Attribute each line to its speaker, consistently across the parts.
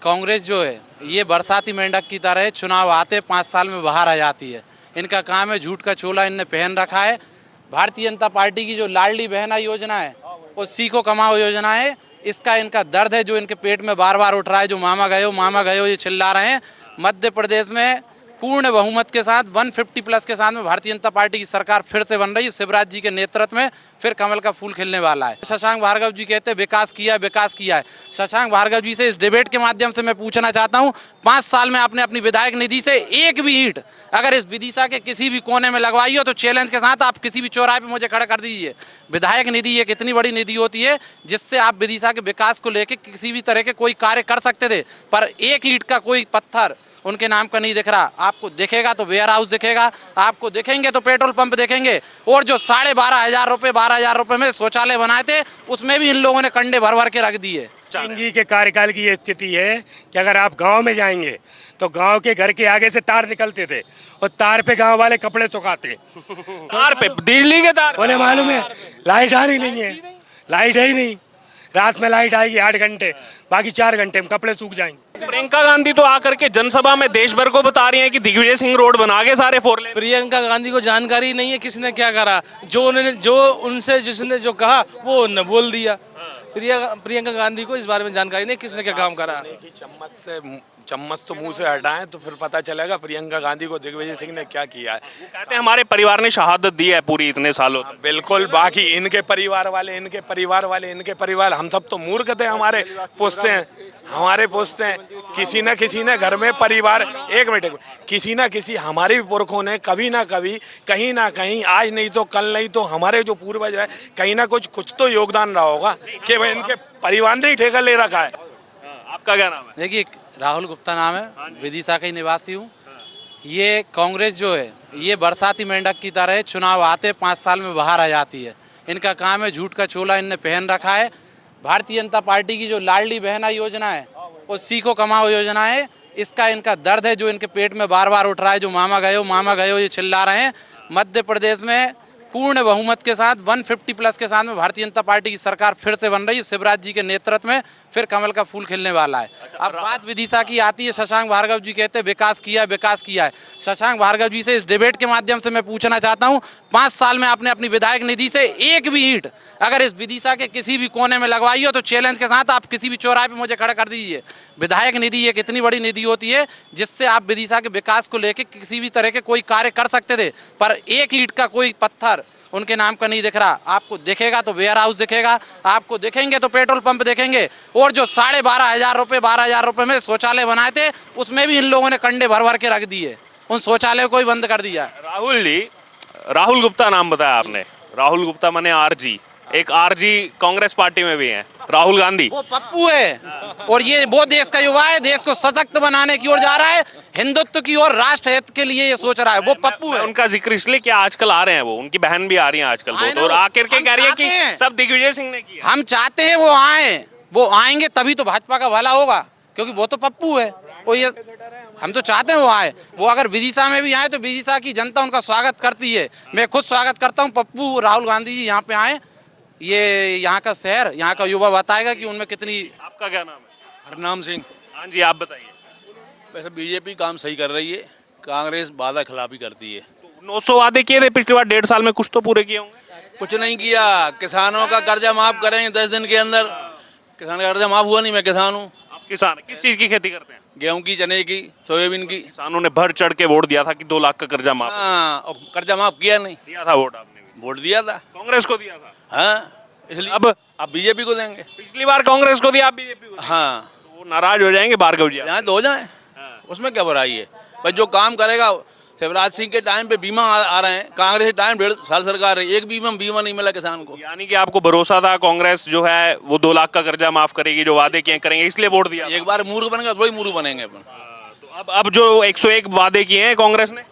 Speaker 1: कांग्रेस जो है ये बरसाती मेंढक की तरह है, चुनाव आते 5 साल में बाहर आ जाती है। इनका काम है झूठ का चोला इनने पहन रखा है। भारतीय जनता पार्टी की जो लाडली बहना योजना है वो सीखो कमाओ योजना है। इसका इनका दर्द है जो इनके पेट में बार बार उठ रहा है, जो मामा गए हो ये चिल्ला रहे हैं। मध्य प्रदेश में पूर्ण बहुमत के साथ 150 प्लस के साथ में भारतीय जनता पार्टी की सरकार फिर से बन रही है। शिवराज जी के नेतृत्व में फिर कमल का फूल खिलने वाला है। शशांक भार्गव जी कहते हैं विकास किया है। शशांक भार्गव जी से इस डिबेट के माध्यम से मैं पूछना चाहता हूं, 5 साल में आपने अपनी विधायक निधि से एक भी ईंट अगर इस विदिशा के किसी भी कोने में लगवाई हो तो चैलेंज के साथ आप किसी भी चौराहे पे मुझे खड़ा कर दीजिए। विधायक निधि एक इतनी बड़ी निधि होती है जिससे आप विदिशा के विकास को लेकर किसी भी तरह के कोई कार्य कर सकते थे, पर एक ईंट का कोई पत्थर उनके नाम का नहीं दिख रहा। आपको दिखेगा तो वेयर हाउस दिखेगा, आपको दिखेंगे तो पेट्रोल पंप देखेंगे, और जो 12,500 रुपए में शौचालय बनाए थे उसमें भी इन लोगों ने कंडे भर भर के रख दिए।
Speaker 2: सिंह जी के कार्यकाल की ये स्थिति है कि अगर आप गांव में जाएंगे तो गांव के घर के आगे से तार निकलते थे और तार पे गांव वाले कपड़े सुखाते।
Speaker 3: तार पे बिजली के तार
Speaker 2: उन्हें मालूम है लाइट आ रही नहीं है, लाइट है ही नहीं। रात में लाइट आएगी 8 घंटे, बाकी 4 घंटे में कपड़े सूख जाएंगे।
Speaker 3: प्रियंका गांधी तो आकर के जनसभा में देश भर को बता रही हैं कि दिग्विजय सिंह रोड बना के सारे 4 लेन।
Speaker 4: प्रियंका गांधी को जानकारी नहीं है किसने क्या करा, जिसने जो कहा वो उन्होंने बोल दिया। प्रियंका गांधी को इस बारे में जानकारी नहीं किसने क्या काम करा।
Speaker 5: चम्मच तो मुंह से हटाएं तो फिर पता चलेगा प्रियंका गांधी को दिग्विजय सिंह ने क्या किया है।
Speaker 3: कहते हैं हमारे परिवार ने शहादत दी है पूरी इतने सालों तक।
Speaker 5: बिल्कुल, बाकी इनके परिवार वाले हम सब तो मूर्ख थे। हमारे पूछते हैं किसी न घर में परिवार, एक मिनट, किसी न किसी हमारे भी पुरखों ने कभी ना कभी कहीं ना कहीं, आज नहीं तो कल नहीं तो हमारे जो पूर्वज रहे कहीं ना कुछ तो योगदान रहा होगा कि भाई इनके परिवार ने ही ठेका ले रखा है।
Speaker 3: आपका क्या नाम है?
Speaker 1: देखिए, राहुल गुप्ता नाम है, विदिशा का ही निवासी हूँ। ये कांग्रेस जो है ये बरसाती मेंढक की तरह है, चुनाव आते 5 साल में बाहर आ जाती है। इनका काम है झूठ का चोला इनने पहन रखा है। भारतीय जनता पार्टी की जो लाडली बहना योजना है वो सीखो कमाओ योजना है। इसका इनका दर्द है जो इनके पेट में बार बार उठ रहा है, जो मामा गए हो ये चिल्ला रहे हैं। मध्य प्रदेश में पूर्ण बहुमत के साथ 150 प्लस के साथ में भारतीय जनता पार्टी की सरकार फिर से बन रही है। शिवराज जी के नेतृत्व में फिर कमल का फूल खिलने वाला है। अब बात विदिशा की आती है। शशांक भार्गव जी कहते हैं विकास किया है। शशांक भार्गव जी से इस डिबेट के माध्यम से मैं पूछना चाहता हूं, 5 साल में आपने अपनी विधायक निधि से एक भी ईंट अगर इस विदिशा के किसी भी कोने में लगवाई हो तो चैलेंज के साथ आप किसी भी चौराहे पे मुझे खड़ा कर दीजिए। विधायक निधि एक इतनी बड़ी निधि होती है जिससे आप विदिशा के विकास को लेकर किसी भी तरह के कोई कार्य कर सकते थे, पर एक ईंट का कोई पत्थर उनके नाम का नहीं दिख रहा। आपको दिखेगा तो वेयर हाउस दिखेगा, आपको दिखेंगे तो पेट्रोल पंप देखेंगे, और जो 12,500 रुपए में शौचालय बनाए थे उसमें भी इन लोगों ने कंडे भर भर के रख दिए। उन शौचालय को ही बंद कर दिया।
Speaker 3: राहुल गुप्ता नाम बताया आपने। राहुल गुप्ता माने आरजी, एक आरजी कांग्रेस पार्टी में भी है। राहुल गांधी
Speaker 1: वो पप्पू है, और ये वो देश का युवा है, देश को सशक्त बनाने की ओर जा रहा है, हिंदुत्व की ओर, राष्ट्र हित के लिए ये सोच रहा है। वो पप्पू है।
Speaker 3: उनका जिक्र इसलिए क्या आजकल आ रहे हैं, वो उनकी बहन भी आ रही है आजकल बहुत, और आकर के कह रही है कि सब दिग्विजय सिंह ने किया।
Speaker 1: हम चाहते हैं वो आए, वो आएंगे तभी तो भाजपा का भला होगा, क्योंकि वो तो पप्पू है। वो ये हम तो चाहते हैं वो आए। वो अगर विदिशा में भी आए तो विदिशा की जनता उनका स्वागत करती है। मैं खुद स्वागत करता हूँ। पप्पू राहुल गांधी जी यहाँ पे आए, ये यहाँ का शहर, यहाँ का युवा बताएगा कि उनमें कितनी।
Speaker 3: आपका क्या नाम है?
Speaker 6: हरनाम सिंह।
Speaker 3: हाँ जी, आप बताइए।
Speaker 6: वैसे बीजेपी काम सही कर रही है, कांग्रेस वादा खिलाफी करती है।
Speaker 3: 900 वादे किए थे पिछली बार, 1.5 साल में कुछ तो पूरे किए होंगे।
Speaker 6: कुछ नहीं किया। किसानों का कर्जा माफ करेंगे 10 दिन के अंदर। किसान का कर्जा माफ हुआ नहीं। मैं किसान हूँ।
Speaker 3: आप किसान किस चीज की खेती करते हैं?
Speaker 6: गेहूं की, चने की, सोयाबीन की।
Speaker 3: किसानों ने बढ़ चढ़ के वोट दिया था कि 2 लाख का कर्जा माफ।
Speaker 6: हाँ, और कर्जा माफ किया नहीं।
Speaker 3: दिया था वोट आपने भी?
Speaker 6: वोट दिया था,
Speaker 3: कांग्रेस को दिया था।
Speaker 6: हाँ, इसलिए
Speaker 3: अब
Speaker 6: बीजेपी को देंगे।
Speaker 3: पिछली बार कांग्रेस को दिया, आप बीजेपी को?
Speaker 6: हाँ,
Speaker 3: तो वो नाराज हो जाएंगे भार्गव जी।
Speaker 6: यहाँ तो हो जाए, उसमें क्या बुराई है भाई। जो काम करेगा, शिवराज सिंह के टाइम पे बीमा आ रहे हैं, कांग्रेस के टाइम 1.5 साल सरकार है, एक बीमा नहीं मिला किसान को।
Speaker 3: यानी कि आपको भरोसा था कांग्रेस जो है वो 2 लाख का कर्जा माफ करेगी, जो वादे किए करेंगे, इसलिए वोट दिया।
Speaker 6: एक बार मूर्ख बनेगा थोड़ी मूर्ख बनेंगे अपन।
Speaker 3: तो अब जो 101 वादे किए हैं कांग्रेस ने,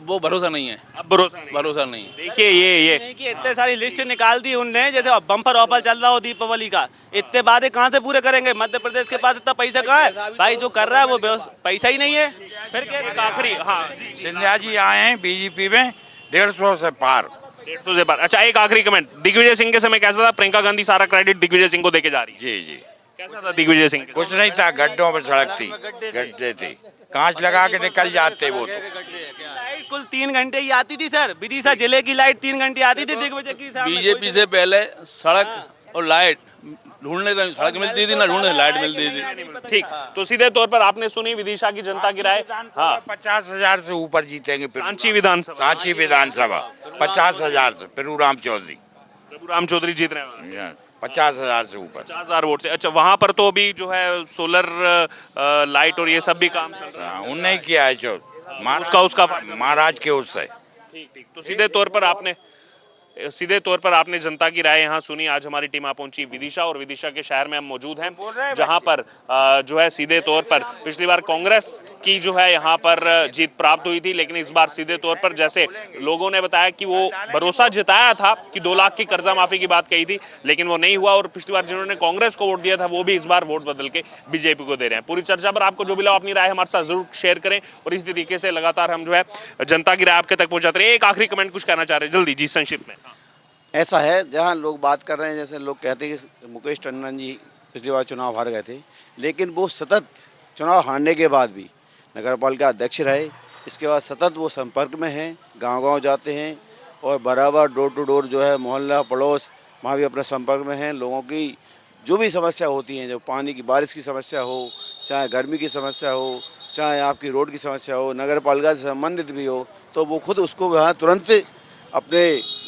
Speaker 6: वो भरोसा नहीं है।
Speaker 3: अब भरोसा नहीं। देखिए ये
Speaker 4: कि इतने सारी लिस्ट निकाल दी उनने, जैसे बम्पर ऑफर चल रहा हो दीपावली का, इतने वादे कहाँ से पूरे करेंगे? मध्य प्रदेश के पास इतना पैसा कहाँ है भाई? जो कर रहा है वो पैसा ही नहीं है। फिर क्या
Speaker 3: आखिरी? हाँ,
Speaker 7: सिंधिया जी आए हैं बीजेपी में 150 से पार।
Speaker 3: 150 से पार। अच्छा, एक आखिरी कमेंट, दिग्विजय सिंह के समय कैसा था? प्रियंका गांधी सारा क्रेडिट दिग्विजय सिंह को देके जा रही है।
Speaker 7: जी,
Speaker 3: कैसा था दिग्विजय सिंह के?
Speaker 7: कुछ नहीं था, गड्ढों पर सड़क थी, गड्ढे थे, कांच लगा के निकल जाते वो तो।
Speaker 4: लाइट कुल 3 घंटे ही आती थी सर, विदिशा जिले की लाइट 3 घंटे आती थी दिग्विजय की सामने।
Speaker 6: बीजेपी से पहले सड़क और लाइट ढूंढने को सड़क मिलती थी ना, ढूंढने लाइट मिलती थी।
Speaker 3: ठीक, तो सीधे तौर पर आपने सुनी विदिशा की जनता की राय। हाँ,
Speaker 7: 50,000 से ऊपर जीतेंगे
Speaker 3: सांची विधानसभा,
Speaker 7: सांची विधानसभा 50,000 से। प्रभुराम चौधरी,
Speaker 3: प्रभुराम चौधरी जीत रहे हैं
Speaker 7: 50,000 से ऊपर।
Speaker 3: 50,000 वोट से। अच्छा, वहां पर तो अभी जो है सोलर लाइट और ये सब भी काम चल रहा है।
Speaker 7: उनने किया है जो
Speaker 3: उसका फायदा।
Speaker 7: महाराज के उससे।
Speaker 3: ठीक ठीक, तो सीधे तौर पर आपने जनता की राय यहाँ सुनी। आज हमारी टीम आ पहुंची विदिशा, और विदिशा के शहर में हम मौजूद हैं, जहाँ पर जो है सीधे तौर पर पिछली बार कांग्रेस की जो है यहाँ पर जीत प्राप्त हुई थी, लेकिन इस बार सीधे तौर पर जैसे लोगों ने बताया कि वो भरोसा जताया था कि 2 लाख की कर्जा माफी की बात कही थी, लेकिन वो नहीं हुआ, और पिछली बार जिन्होंने कांग्रेस को वोट दिया था वो भी इस बार वोट बदल के बीजेपी को दे रहे हैं। पूरी चर्चा पर आपको जो भी लगा अपनी राय हमारे साथ जरूर शेयर करें, और इस तरीके से लगातार हम जो है जनता की राय आपके तक पहुंचाते रहे। एक आखिरी कमेंट कुछ कहना चाह रहे हैं जल्दी जी, संक्षिप्त में।
Speaker 8: ऐसा है, जहाँ लोग बात कर रहे हैं, जैसे लोग कहते हैं कि मुकेश टंडन जी पिछली बार चुनाव हार गए थे, लेकिन वो सतत चुनाव हारने के बाद भी नगर पालिका अध्यक्ष रहे। इसके बाद सतत वो संपर्क में हैं, गांव-गांव जाते हैं और बराबर डोर टू डोर जो है मोहल्ला पड़ोस वहाँ भी अपने संपर्क में हैं। लोगों की जो भी समस्या होती हैं, जो पानी की बारिश की समस्या हो, चाहे गर्मी की समस्या हो, चाहे आपकी रोड की समस्या हो, नगर पालिका से संबंधित भी हो, तो वो खुद उसको वहाँ तुरंत अपने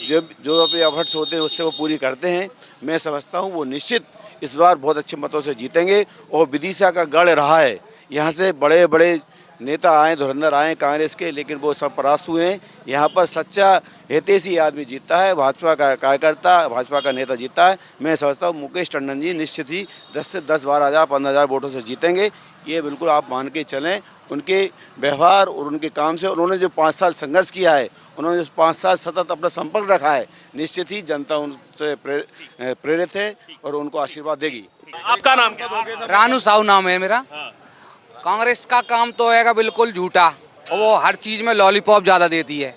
Speaker 8: जो अपने एफर्ट्स होते हैं उससे वो पूरी करते हैं। मैं समझता हूँ वो निश्चित इस बार बहुत अच्छे मतों से जीतेंगे। और विदिशा का गढ़ रहा है, यहाँ से बड़े बड़े नेता आए, धुरंधर आए कांग्रेस के, लेकिन वो सब परास्त हुए हैं। यहाँ पर सच्चा हितैषी आदमी जीतता है, भाजपा का कार्यकर्ता, भाजपा का नेता जीतता है। मैं समझता हूँ मुकेश टंडन जी निश्चित ही 10 से 10, 12,000, 15,000 वोटों से जीतेंगे। ये बिल्कुल आप मान के चलें, उनके व्यवहार और उनके काम से। उन्होंने जो 5 साल संघर्ष किया है, उन्होंने जो 5 साल सतत अपना संपर्क रखा है, निश्चित ही जनता उनसे प्रेरित है और उनको आशीर्वाद देगी।
Speaker 3: आपका नाम क्या?
Speaker 9: रानू साहू नाम है मेरा। कांग्रेस का काम तो है बिल्कुल झूठा, और वो हर चीज़ में लॉलीपॉप ज़्यादा देती है।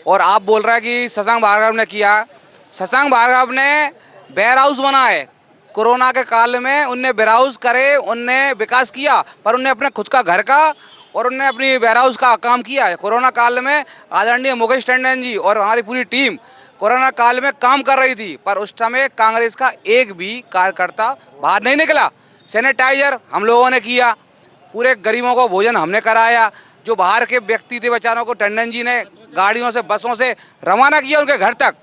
Speaker 9: और आप बोल रहे हैं कि शशांक भार्गव ने किया, शशांक भार्गव ने वेयर हाउस बना है। कोरोना के काल में उनने वेयर हाउस करे, उनने विकास किया, पर उनने अपने खुद का घर का और उनने अपनी वेयर हाउस का काम किया है। कोरोना काल में आदरणीय मुकेश टंडन जी और हमारी पूरी टीम कोरोना काल में काम कर रही थी, पर उस समय कांग्रेस का एक भी कार्यकर्ता बाहर नहीं निकला। सैनिटाइजर हम लोगों ने किया, पूरे गरीबों को भोजन हमने कराया। जो बाहर के व्यक्ति थे बेचारों को टंडन जी ने गाड़ियों से, बसों से रवाना किया उनके घर तक।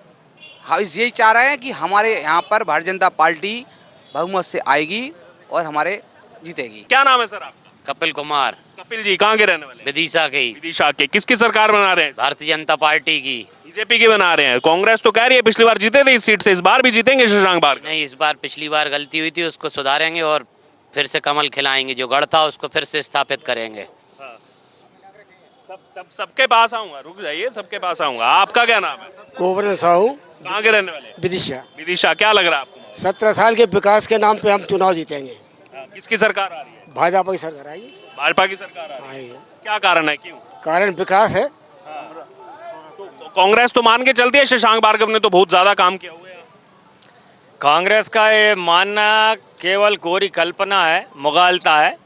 Speaker 9: हम यही चाह रहे हैं कि हमारे यहाँ पर भारतीय जनता पार्टी बहुमत से आएगी और हमारे जीतेगी।
Speaker 3: क्या नाम है सर आपका?
Speaker 10: कपिल कुमार।
Speaker 3: कपिल जी कहाँ के रहने वाले?
Speaker 10: विदिशा के।
Speaker 3: विदिशा के। किसकी सरकार बना रहे हैं?
Speaker 10: भारतीय जनता पार्टी की।
Speaker 3: बीजेपी की बना रहे हैं। कांग्रेस तो कह रही है पिछली बार जीते थे इस सीट से, इस बार भी जीतेंगे शशांक भार्गव?
Speaker 10: नहीं, इस बार पिछली बार गलती हुई थी, उसको सुधारेंगे और फिर से कमल खिलाएंगे। जो गढ़ था उसको फिर से स्थापित करेंगे।
Speaker 3: सबके पास आऊंगा, रुक जाइए, सबके पास आऊंगा। आपका क्या नाम है?
Speaker 2: गोवर्धन साहू,
Speaker 3: कहाँ के रहने वाले?
Speaker 2: विदिशा।
Speaker 3: विदिशा। क्या लग रहा है आपको?
Speaker 2: 17 साल के विकास के नाम पे हम चुनाव जीतेंगे।
Speaker 3: किसकी सरकार आ रही है?
Speaker 2: भाजपा की सरकार आएगी।
Speaker 3: भाजपा की सरकार आ रही है। क्या कारण है, क्यों?
Speaker 2: कारण विकास है।
Speaker 3: तो कांग्रेस तो मान के चलती है, शशांक भार्गव ने तो बहुत ज्यादा काम किया हुआ है।
Speaker 11: कांग्रेस का ये मानना केवल कोरी कल्पना है, मुगालता है।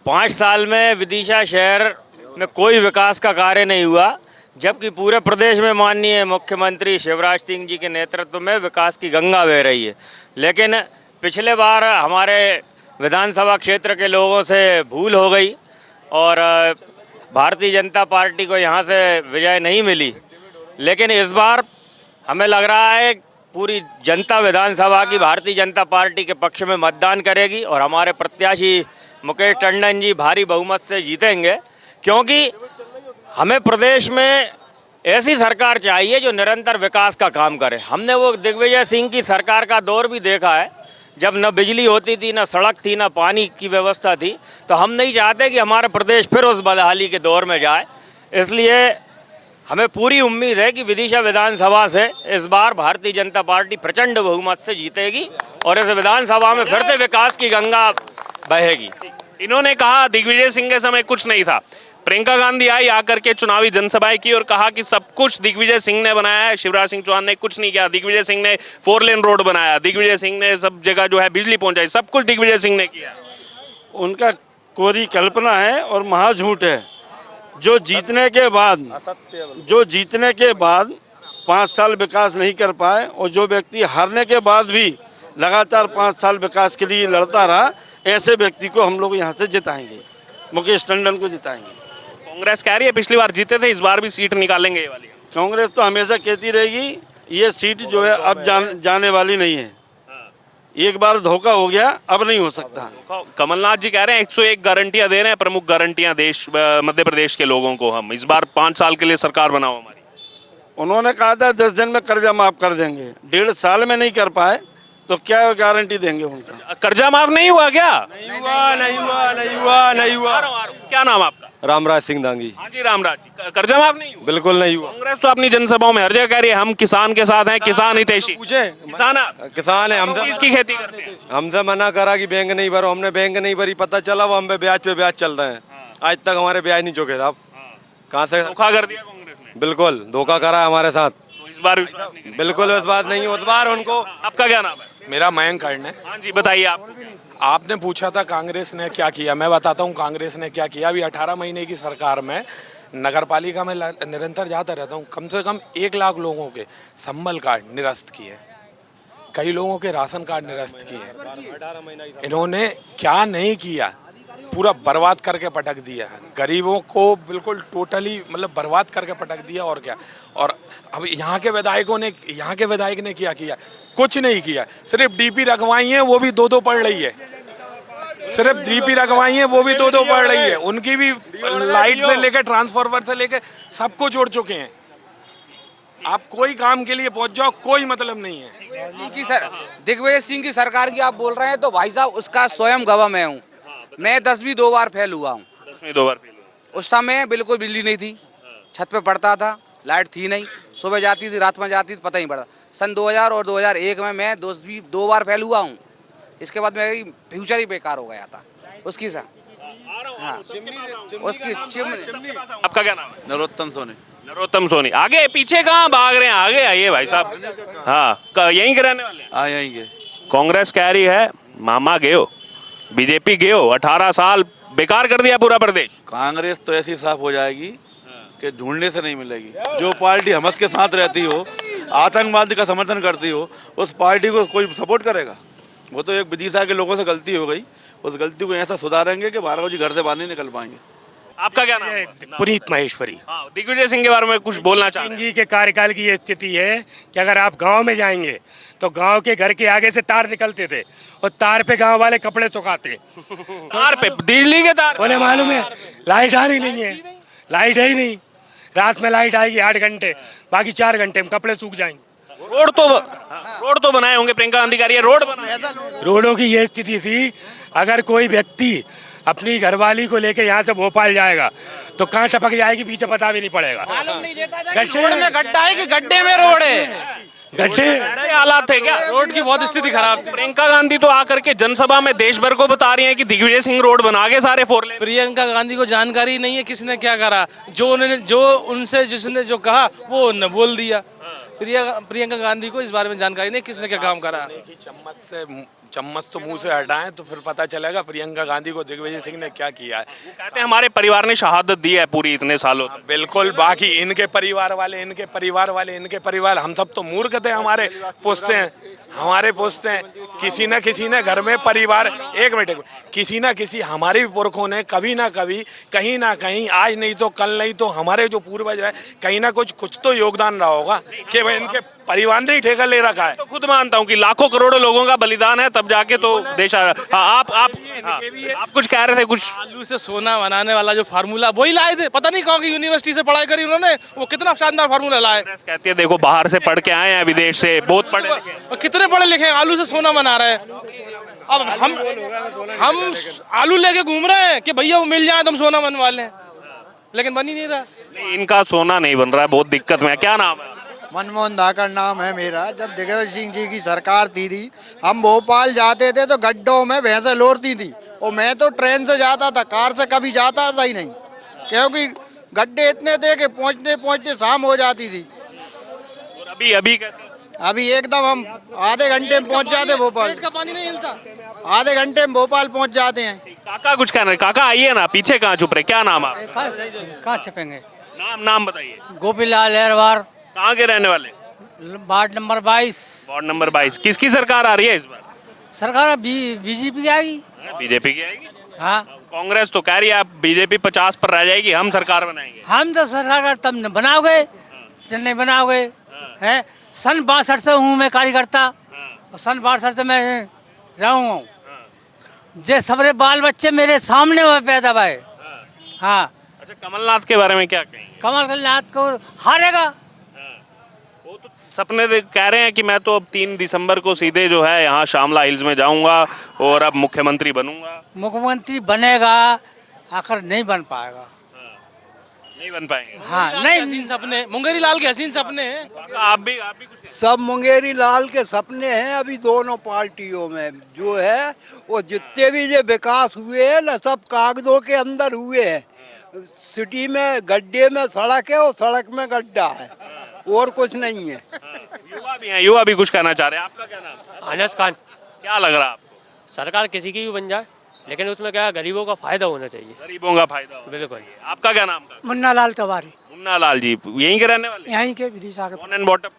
Speaker 11: 5 साल में विदिशा शहर में कोई विकास का कार्य नहीं हुआ, जबकि पूरे प्रदेश में माननीय मुख्यमंत्री शिवराज सिंह जी के नेतृत्व में विकास की गंगा बह रही है। लेकिन पिछले बार हमारे विधानसभा क्षेत्र के लोगों से भूल हो गई और भारतीय जनता पार्टी को यहाँ से विजय नहीं मिली। लेकिन इस बार हमें लग रहा है पूरी जनता विधानसभा की भारतीय जनता पार्टी के पक्ष में मतदान करेगी और हमारे प्रत्याशी मुकेश टंडन जी भारी बहुमत से जीतेंगे, क्योंकि हमें प्रदेश में ऐसी सरकार चाहिए जो निरंतर विकास का काम करे। हमने वो दिग्विजय सिंह की सरकार का दौर भी देखा है, जब न बिजली होती थी, न सड़क थी, न पानी की व्यवस्था थी। तो हम नहीं चाहते कि हमारा प्रदेश फिर उस बदहाली के दौर में जाए। इसलिए हमें पूरी उम्मीद है कि विदिशा विधानसभा से इस बार भारतीय जनता पार्टी प्रचंड बहुमत से जीतेगी और इस विधानसभा में फिर से विकास की गंगा बहेगी।
Speaker 3: इन्होंने कहा दिग्विजय सिंह के समय कुछ नहीं था, प्रियंका गांधी आई, आकर के चुनावी जनसभाएं की और कहा कि सब कुछ दिग्विजय सिंह ने बनाया है, शिवराज सिंह चौहान ने कुछ नहीं किया। दिग्विजय सिंह ने 4 लेन रोड बनाया, दिग्विजय सिंह ने सब जगह जो है बिजली पहुंचाई, सब कुछ दिग्विजय सिंह ने किया।
Speaker 12: उनका कोरी कल्पना है और महाझूठ है। जो जीतने के बाद 5 साल विकास नहीं कर पाए और जो व्यक्ति हारने के बाद भी लगातार 5 साल विकास के लिए लड़ता रहा, ऐसे व्यक्ति को हम लोग यहाँ से जिताएंगे, मुकेश टंडन को जिताएंगे।
Speaker 3: कांग्रेस कह रही है पिछली बार जीते थे, इस बार भी सीट निकालेंगे ये वाली।
Speaker 12: कांग्रेस तो हमेशा कहती रहेगी ये सीट जो है अब जाने वाली नहीं है। एक बार धोखा हो गया, अब नहीं हो सकता।
Speaker 3: कमलनाथ जी कह रहे हैं 101 गारंटियां दे रहे हैं, प्रमुख गारंटियां मध्य प्रदेश के लोगों को, हम इस बार 5 साल के लिए सरकार बनाओ हमारी।
Speaker 12: उन्होंने कहा था 10 दिन में कर्जा माफ कर देंगे, 1.5 साल में नहीं कर पाए तो क्या गारंटी देंगे उनका?
Speaker 3: कर्जा माफ नहीं हुआ क्या?
Speaker 12: नहीं हुआ।
Speaker 3: क्या नाम आपका?
Speaker 13: रामराज सिंह दांगी।
Speaker 3: हाँ जी रामराज जी, कर्जा माफ नहीं हुआ?
Speaker 13: बिल्कुल नहीं हुआ।
Speaker 3: कांग्रेस तो अपनी जनसभाओं में हर जगह कह रही है हम किसान के साथ हैं, किसान हितैषी। किसान
Speaker 13: है, हमसे
Speaker 3: इसकी खेती करते हैं।
Speaker 13: हमसे मना करा कि बैंक नहीं भरो, हमने बैंक नहीं भरी, पता चला वो हम पे ब्याज चल रहे हैं। आज तक हमारे ब्याज नहीं चुके साहब। कहाँ से
Speaker 3: धोखा कर दिया कांग्रेस ने?
Speaker 13: बिल्कुल धोखा करा है हमारे साथ।
Speaker 3: तो इस बार विश्वास नहीं करेंगे?
Speaker 13: बिल्कुल इस बात नहीं, उस बार उनको।
Speaker 3: आपका क्या नाम है?
Speaker 5: मेरा मयंक कर्ण है।
Speaker 3: हाँ जी बताइए आप।
Speaker 5: आपने पूछा था कांग्रेस ने क्या किया, मैं बताता हूँ कांग्रेस ने क्या किया। अभी 18 महीने की सरकार में नगर पालिका में निरंतर जाता रहता हूँ, कम से कम 1 लाख लोगों के संबल कार्ड निरस्त किए, कई लोगों के राशन कार्ड निरस्त किए। इन्होंने क्या नहीं किया, पूरा बर्बाद करके पटक दिया है गरीबों को, बिल्कुल टोटली मतलब बर्बाद करके पटक दिया। और क्या, और अब यहाँ के विधायक ने क्या किया? कुछ नहीं किया। सिर्फ डीपी रखवाई है, वो भी 2-2 पड़ रही है। सिर्फ डीपी रखवाई है, वो भी 2-2 पड़ रही है। उनकी भी लाइट से लेकर ट्रांसफार्मर से लेकर सबको जोड़ चुके हैं। आप कोई काम के लिए पहुंच जाओ, कोई मतलब नहीं है।
Speaker 9: दिग्विजय सिंह की सरकार की आप बोल रहे हैं तो भाई साहब उसका स्वयं गवाह मैं हूँ। मैं 10वीं 2 बार फेल हुआ हूँ।
Speaker 3: 10वीं 2 बार फेल हुआ।
Speaker 9: उस समय बिल्कुल बिजली नहीं थी, छत पे पड़ता था, लाइट थी नहीं, सुबह जाती थी रात में जाती थी, पता नहीं पड़ता। सन 2000 और 2001 में मैं 2 बार फेल हुआ हूँ। इसके बाद मेरी फ्यूचर ही बेकार हो गया था उसकी सा। हाँ उसकी
Speaker 3: आपका क्या नाम है?
Speaker 13: नरोत्तम सोनी।
Speaker 3: नरोत्तम सोनी। आगे पीछे कहाँ भाग रहे हैं? आगे आइए भाई साहब। हाँ यहीं के रहने वाले?
Speaker 13: हाँ यहीं के।
Speaker 3: कांग्रेस कह रही है मामा गयो, बीजेपी गयो, 18 साल बेकार कर दिया पूरा प्रदेश।
Speaker 13: कांग्रेस तो ऐसी साफ हो जाएगी कि ढूंढने से नहीं मिलेगी। जो पार्टी हमस के साथ रहती हो, आतंकवाद का समर्थन करती हो, उस पार्टी को कोई सपोर्ट करेगा? वो तो एक विदिशा के लोगों से गलती हो गई, उस गलती को ऐसा सुधारेंगे कि भार्गव जी घर से बाहर नहीं निकल पाएंगे।
Speaker 3: आपका क्या नाम है?
Speaker 2: पुनीत महेश्वरी।
Speaker 3: हाँ, दिग्विजय सिंह के बारे में कुछ बोलना चाह रहे हैं?
Speaker 2: जी के कार्यकाल की ये स्थिति है कि अगर आप गांव में जाएंगे तो गांव के घर के आगे से तार निकलते थे और तार पे गांव वाले कपड़े सुखाते।
Speaker 3: तार पे बिजली के तार?
Speaker 2: उन्हें मालूम है लाइट आ रही नहीं है, लाइट है ही नहीं। रात में लाइट आएगी 8 घंटे, बाकी 4 घंटे में कपड़े सूख जाएंगे।
Speaker 3: रोड तो बनाए होंगे, प्रियंका गांधी कह रही है रोड बनाए।
Speaker 2: रोडों की ये स्थिति थी, अगर कोई व्यक्ति अपनी घरवाली को लेके यहाँ से भोपाल जाएगा तो कहाँ टपक जाएगी पीछे पता भी नहीं पड़ेगा।
Speaker 9: रोड में गड्ढा है कि गड्ढे में रोड है?
Speaker 2: गड्ढे
Speaker 3: ऐसे हालात थे क्या?
Speaker 11: रोड की बहुत स्थिति खराब थी।
Speaker 3: प्रियंका गांधी तो आकर के जनसभा में देश भर को बता रही है कि दिग्विजय सिंह रोड बना के सारे 4 लेन।
Speaker 11: प्रियंका गांधी को जानकारी नहीं है किसने क्या करा, जिसने जो कहा वो उन्होंने बोल दिया। प्रियंका गांधी को इस बारे में जानकारी नहीं किसने क्या काम करा।
Speaker 5: चम्मच तो मुंह से हटाएं तो फिर पता चलेगा प्रियंका गांधी को दिग्विजय सिंह ने क्या किया है।
Speaker 3: कहते हैं हमारे परिवार ने शहादत दी है पूरी इतने सालों तक।
Speaker 5: बिल्कुल, बाकी इनके परिवार वाले हम सब तो मूर्ख थे। हमारे पूछते हैं किसी न घर में परिवार, एक मिनट, किसी न किसी हमारे भी पुरखों ने कभी ना कभी कहीं ना कहीं, आज नहीं तो कल नहीं तो हमारे जो पूर्वज रहे, कहीं ना कुछ तो योगदान रहा होगा कि भाई इनके परिवार ने ही ठेका ले रखा है।
Speaker 3: तो खुद मानता हूँ कि लाखों करोड़ों लोगों का बलिदान है, तब जाके तो देश आ। आप कुछ कह रहे थे? कुछ
Speaker 11: आलू से सोना बनाने वाला जो फार्मूला वही लाए थे, पता नहीं कौन की यूनिवर्सिटी से पढ़ाई करी उन्होंने, वो कितना शानदार फार्मूला लाए।
Speaker 3: कहती है देखो बाहर से पढ़ के आए हैं, विदेश से, बहुत पढ़े लिखे।
Speaker 11: कितने पढ़े लिखे हैं, आलू से सोना बना रहे हैं। अब हम आलू लेके घूम रहे हैं कि भैया वो मिल जाए तो हम सोना बनवा लें, लेकिन बन ही नहीं रहा।
Speaker 3: इनका सोना नहीं बन रहा है, बहुत दिक्कत में है। क्या नाम है?
Speaker 14: मनमोहन धाकड़ नाम है मेरा। जब दिग्विजय सिंह जी की सरकार थी, हम भोपाल जाते थे तो गड्ढों में भैंसें लोरती थी, और मैं तो ट्रेन से जाता था, कार से कभी जाता था ही नहीं। क्योंकि गड्ढे इतने थे कि पहुंचते पहुंचते शाम हो जाती थी।
Speaker 3: और अभी अभी कैसे?
Speaker 14: अभी एकदम हम आधे घंटे में पहुंच जाते भोपाल।
Speaker 15: का पानी नहीं हिलता।
Speaker 14: आधे घंटे में भोपाल पहुंच जाते हैं।
Speaker 3: काका कुछ कहना है? काका आइए ना, पीछे कहाँ छुप रहे? क्या नाम है आपका?
Speaker 15: कहाँ छपेंगे?
Speaker 3: नाम बताइए।
Speaker 15: गोपीलाल एरवार,
Speaker 3: कहाँ के रहने वाले?
Speaker 15: Ward number 22।
Speaker 3: Ward number 22। किसकी सरकार आ रही है इस बार?
Speaker 15: सरकार बीजेपी की आएगी।
Speaker 3: बीजेपी की आएगी।
Speaker 15: हाँ,
Speaker 3: कांग्रेस तो कह रही है आप बीजेपी 50 पर रह जाएगी, हम सरकार बनाएंगे।
Speaker 15: हम तो सरकार तब न बनाओगे, नहीं बनाओगे। है सन 62 से हूँ मैं कार्यकर्ता, और सन 62 से मैं रहा हूँ। जे सबरे बाल बच्चे मेरे सामने हुए पैदा हुए। हाँ।
Speaker 3: अच्छा, कमलनाथ के बारे में क्या कहेंगे?
Speaker 15: कमलनाथ को हारेगा।
Speaker 3: वो तो सपने कह रहे हैं कि मैं तो अब 3 दिसंबर को सीधे जो है यहाँ शामला हिल्स में जाऊंगा और अब मुख्यमंत्री बनूंगा।
Speaker 15: मुख्यमंत्री बनेगा, आखिर नहीं बन पाएगा।
Speaker 3: नहीं बन पाएंगे।
Speaker 15: हाँ, नहीं।
Speaker 11: हसीन सपने, मुंगेरी लाल के हसीन सपने हैं।
Speaker 3: आप भी कुछ
Speaker 16: सब मुंगेरी लाल के सपने हैं। अभी दोनों पार्टियों में जो है वो जितने भी ये विकास हुए हैं ना, सब कागजों के अंदर हुए हैं। सिटी में गड्ढे में सड़क है और सड़क में गड्ढा है, और कुछ नहीं है।
Speaker 3: युवा भी हैं, युवा भी कुछ कहना चाह रहे हैं। आपका क्या नाम?
Speaker 11: अनस खान।
Speaker 3: क्या लग रहा है आपको?
Speaker 11: सरकार किसी की भी बन जाए, लेकिन उसमें क्या गरीबों का फायदा होना चाहिए।
Speaker 3: गरीबों का फायदा हो।
Speaker 11: बिल्कुल।
Speaker 3: आपका क्या नाम था?
Speaker 15: मुन्ना लाल तिवारी,
Speaker 3: मुन्ना लाल जी यहीं के रहने वाले?
Speaker 15: यहीं के विदिशा के।
Speaker 3: बॉर्न एंड बॉटम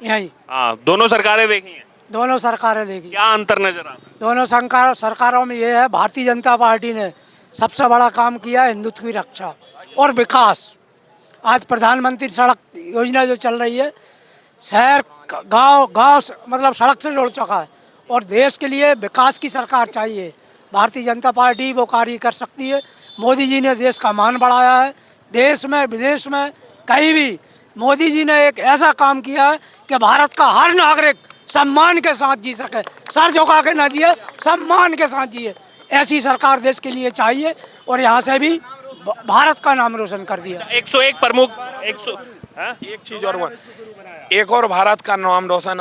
Speaker 15: यहीं।
Speaker 3: हाँ, दोनों सरकारें देखी हैं।
Speaker 15: दोनों सरकारें देखी।
Speaker 3: क्या अंतर नजर आता है?
Speaker 15: दोनों सरकारों में ये है, भारतीय जनता पार्टी ने सबसे बड़ा काम किया हिंदुत्व की रक्षा और विकास। आज प्रधानमंत्री सड़क योजना जो चल रही है, शहर गांव मतलब सड़क से जुड़ चुका है, और देश के लिए विकास की सरकार चाहिए। भारतीय जनता पार्टी वो कार्य कर सकती है। मोदी जी ने देश का मान बढ़ाया है, देश में विदेश में कहीं भी मोदी जी ने एक ऐसा काम किया है कि भारत का हर नागरिक सम्मान के साथ जी सके, सर झुका के ना जिए, सम्मान के साथ जिए। ऐसी सरकार देश के लिए चाहिए, और यहाँ से भी भारत का नाम रोशन कर दिया।
Speaker 3: 101 प्रमुख 100।
Speaker 5: एक चीज और एक और भारत का नाम रोशन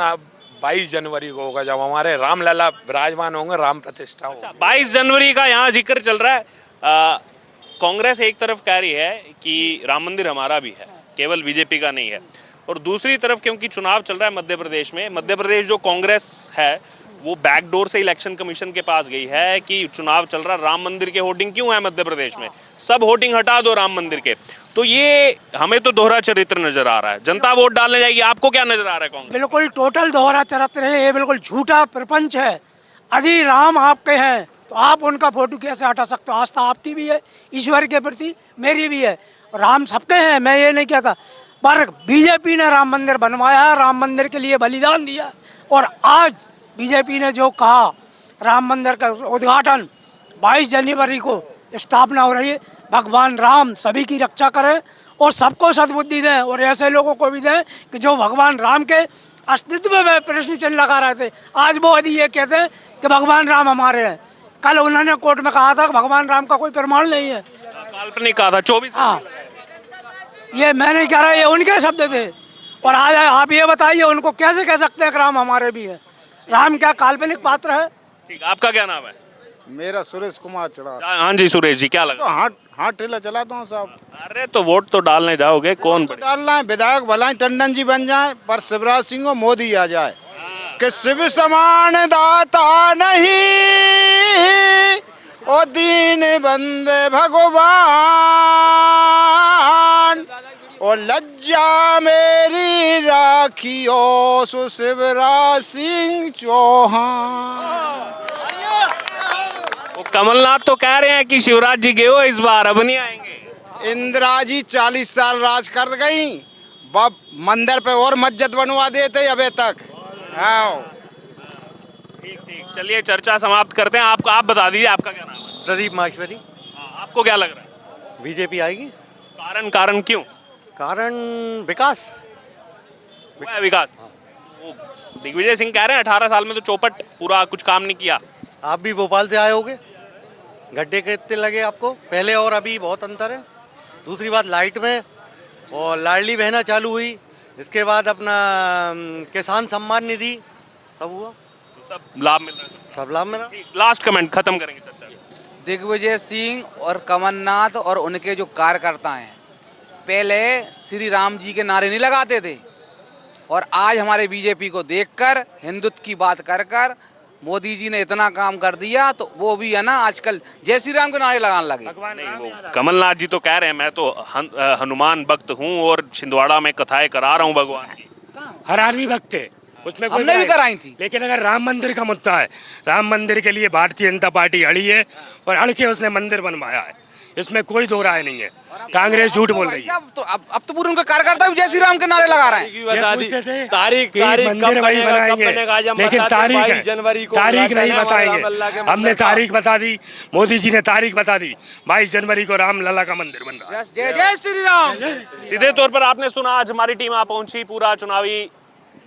Speaker 5: 22 जनवरी को होगा, जब हमारे रामलला विराजमान होंगे, राम प्रतिष्ठा होगी।
Speaker 3: 22 जनवरी का यहाँ जिक्र चल रहा है। कांग्रेस एक तरफ कह रही है कि राम मंदिर हमारा भी है, केवल बीजेपी का नहीं है, और दूसरी तरफ क्योंकि चुनाव चल रहा है मध्य प्रदेश में, मध्य प्रदेश जो कांग्रेस है वो बैकडोर से इलेक्शन कमीशन के पास गई है कि चुनाव चल रहा, राम मंदिर के होर्डिंग क्यों है मध्य प्रदेश में, सब होर्डिंग हटा दो राम मंदिर के। तो ये हमें तो दोहरा चरित्र नजर आ रहा है। जनता वोट डालने जाएगी, आपको क्या नजर आ रहा है कांग्रेस?
Speaker 15: बिल्कुल टोटल दोहरा चरित्र है, ये बिल्कुल झूठा प्रपंच है। यदि राम आपके हैं तो आप उनका फोटो कैसे हटा सकते हो? आस्था आपकी भी है ईश्वर के प्रति, मेरी भी है, राम सबके हैं, मैं ये नहीं कहता। पर बीजेपी ने राम मंदिर बनवाया, राम मंदिर के लिए बलिदान दिया, और आज बीजेपी ने जो कहा राम मंदिर का उद्घाटन 22 जनवरी को स्थापना हो रही है, भगवान राम सभी की रक्षा करें और सबको सद्बुद्धि दें, और ऐसे लोगों को भी दें कि जो भगवान राम के अस्तित्व में प्रश्न चिन्ह लगा रहे थे, आज वो यदि ये कहते हैं कि भगवान राम हमारे हैं। कल उन्होंने कोर्ट में कहा था कि भगवान राम का कोई प्रमाण नहीं है,
Speaker 3: काल्पनिक कहा था। 24।
Speaker 15: हाँ, ये मैं नहीं कह रहा, ये उनके शब्द थे। और आज आप ये बताइए उनको कैसे कह सकते हैं कि राम हमारे भी है? राम क्या काल्पनिक पात्र है?
Speaker 3: ठीक, आपका क्या नाम है?
Speaker 14: मेरा सुरेश कुमार चढ़ा।
Speaker 3: हाँ जी सुरेश जी, क्या लगा?
Speaker 14: तो हाँ ठेला चलाता हूँ साहब।
Speaker 3: अरे तो वोट तो डालने जाओगे, कौन
Speaker 14: तो डालना है, विधायक भलाई टंडन जी बन जाए, पर शिवराज सिंह को मोदी आ जाए कि शिव समान दाता नहीं ओ दीन बंदे भगवान, ओ लज्जा मेरी राखियो सो शिवराज सिंह चौहान।
Speaker 3: वो कमलनाथ तो कह रहे हैं कि शिवराज जी गए हो इस बार, अब नहीं आएंगे।
Speaker 14: इंदिरा जी 40 साल राज कर गई, बब मंदिर पे और मस्जिद बनवा देते अबे तक।
Speaker 3: ठीक, चलिए चर्चा समाप्त करते हैं। आप बता दीजिए आपका क्या नाम है?
Speaker 17: प्रदीप माहेश्वरी।
Speaker 3: आपको क्या लग रहा है?
Speaker 17: बीजेपी आएगी।
Speaker 3: कारण क्यों?
Speaker 17: कारण विकास।
Speaker 3: विकास। वो दिग्विजय सिंह कह रहे हैं 18 साल में तो चौपट पूरा कुछ काम नहीं किया।
Speaker 17: आप भी भोपाल से आए होगे, गड्ढे कितने लगे आपको? पहले और अभी बहुत अंतर है। दूसरी बात, लाइट में और लाडली बहना चालू हुई, इसके बाद अपना किसान सम्मान निधि सब हुआ,
Speaker 3: सब लाभ मिल रहा है।
Speaker 17: सब लाभ मिला।
Speaker 3: लास्ट कमेंट खत्म करेंगे चर्चा।
Speaker 9: दिग्विजय सिंह और कमलनाथ और उनके जो कार्यकर्ता हैं, पहले श्री राम जी के नारे नहीं लगाते थे, और आज हमारे बीजेपी को देखकर हिंदुत्व की बात कर कर मोदी जी ने इतना काम कर दिया, तो वो भी है ना आजकल जय श्री राम के नारे लगाने लगे।
Speaker 3: कमलनाथ जी तो कह रहे हैं मैं तो हनुमान भक्त हूँ और छिंदवाड़ा में कथाएं करा रहा हूँ भगवान की।
Speaker 2: हर आदमी भक्त है, उसमें कोई
Speaker 9: हमने भी कराई थी।
Speaker 2: लेकिन अगर राम मंदिर का मुद्दा है, राम मंदिर के लिए भारतीय जनता पार्टी अड़ी है और अड़ के उसने मंदिर बनवाया है, इसमें कोई दो राय नहीं है। कांग्रेस झूठ बोल रही है।
Speaker 9: अब तो पूरे उनके कार्यकर्ता भी जय श्री राम के नारे लगा रहे हैं।
Speaker 2: तारीख मंदिर वही बनाएंगे, लेकिन तारीख नहीं बताएंगे। हमने तारीख बता दी, मोदी जी ने तारीख बता दी, 22 जनवरी को राम लला का मंदिर बन रहा है।
Speaker 9: जय जय श्री राम।
Speaker 3: सीधे तौर पर आपने सुना, आज हमारी टीम आ पहुंची पूरा चुनावी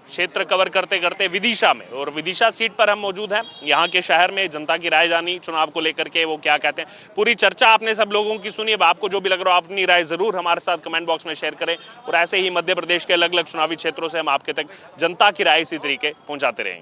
Speaker 3: क्षेत्र कवर करते करते विदिशा में, और विदिशा सीट पर हम मौजूद हैं। यहाँ के शहर में जनता की राय जानी चुनाव को लेकर के, वो क्या कहते हैं, पूरी चर्चा आपने सब लोगों की सुनी। अब आपको जो भी लग रहा हो अपनी राय जरूर हमारे साथ कमेंट बॉक्स में शेयर करें, और ऐसे ही मध्य प्रदेश के अलग अलग चुनावी क्षेत्रों से हम आपके तक जनता की राय इसी तरीके पहुंचाते रहेंगे।